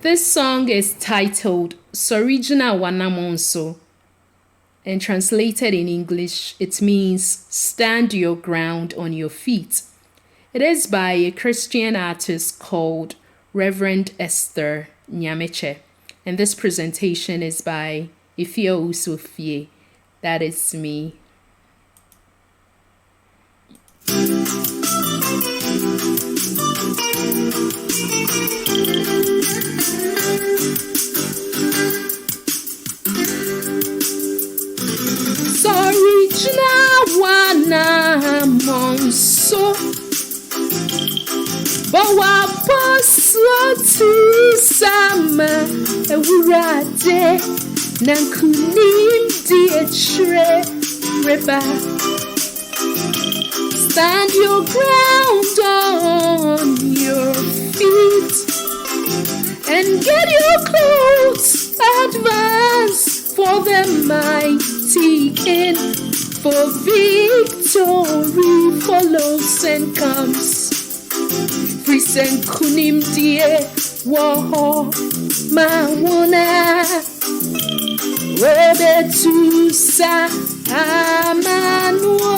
This song is titled Sorigina Wanamonso, and translated in English, it means stand your ground on your feet. It is by a Christian artist called Reverend Esther Nyamekye, and this presentation is by Owusu-Forfie. That is me. Sorigina Wanamonso, Bawa Posoti Sama Ewurade Nankunim Diechre Reba. Stand your ground on your feet and get your clothes. Advance for the mighty King, for victory follows and comes. Frisen kunim die woho mawana webe tusa amanwa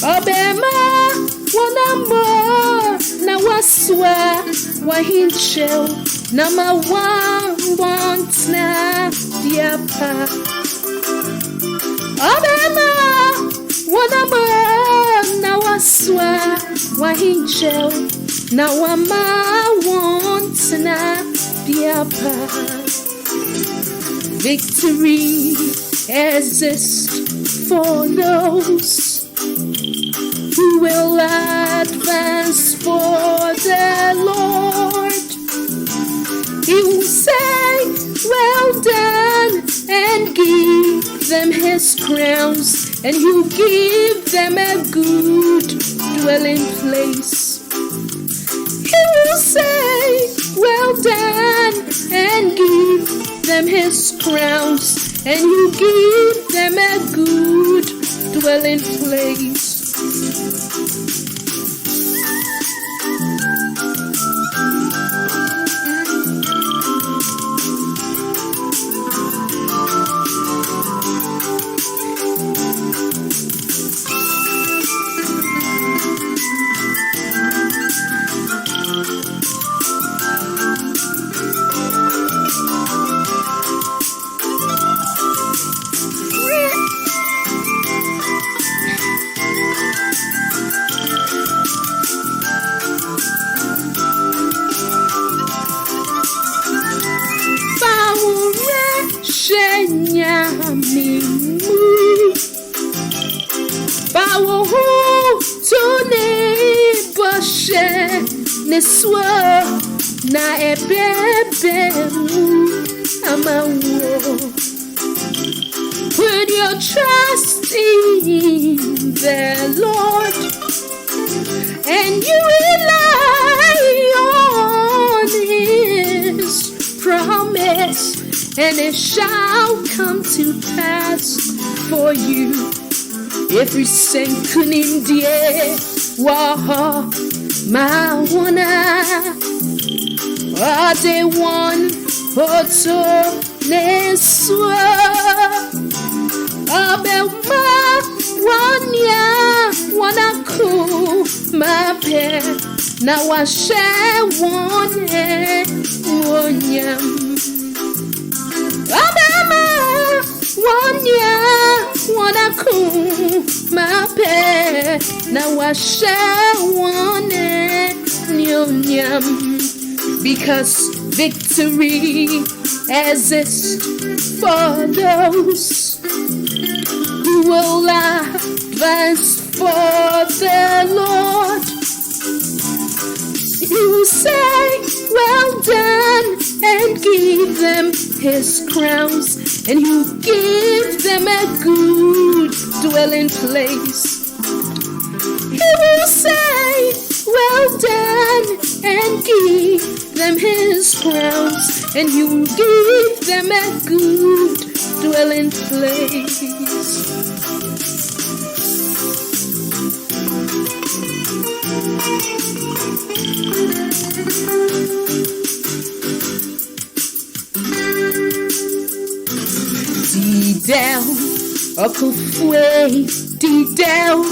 obema wanamo na waswa wahinchel na mawambantna diapa obema wanamo na waswa wahinchel na wamawantna diapa. Victory exists for those who will advance for the Lord. He will say, well done, and give them his crowns, and he'll give them a good dwelling place. He will say, well done, and give them his crowns, and he'll give them a good dwelling place. Bawo hu tune boshe neswa na ebebe amawo. Put your trust in the Lord, and you rely on his promise, and it shall come to pass for you. Every senkunim die waha mawana ade one hoto neswa abema wanya wanaku mape na washe one wonyam abema wanya wanaku mape na washe one nyonyam, because victory exists for those who will advance for the Lord. You will say, well done, and give them his crowns, and you give them a good dwelling place. He will say, well done, and give them his crowns, and you will give them a good dwelling place. down, Okufwe, deep down,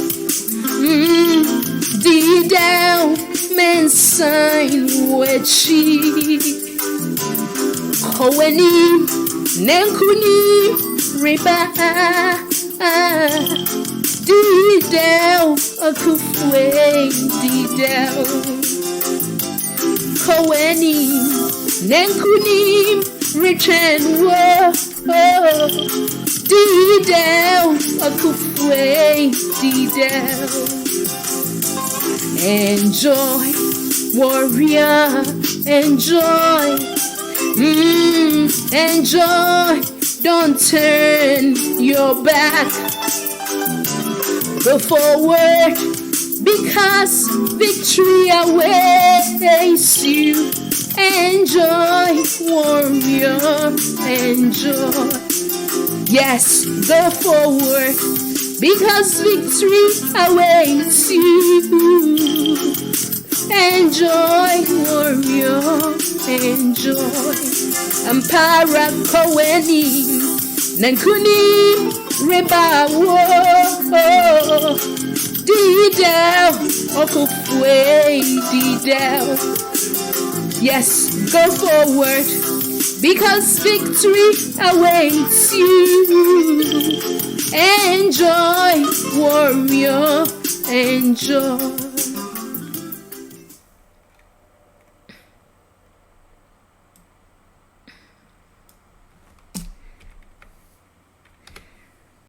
deep down, men sign wechi, Koweni, Nenkuni, Riba, deep down, Okufwe, deep down, Koweni, Nenkuni, return war. Deep down, Okufwe, deep down. Enjoy, warrior, enjoy. Enjoy, don't turn your back. Go forward, because victory awaits you. Enjoy, warrior, enjoy. Yes, go forward, because victory awaits you. Enjoy, warrior, enjoy. Ampara Koweni, Nankuni, Rebawo, Didel, Okufwe, Didel. Yes, go forward, because victory awaits you. Enjoy, warrior, enjoy.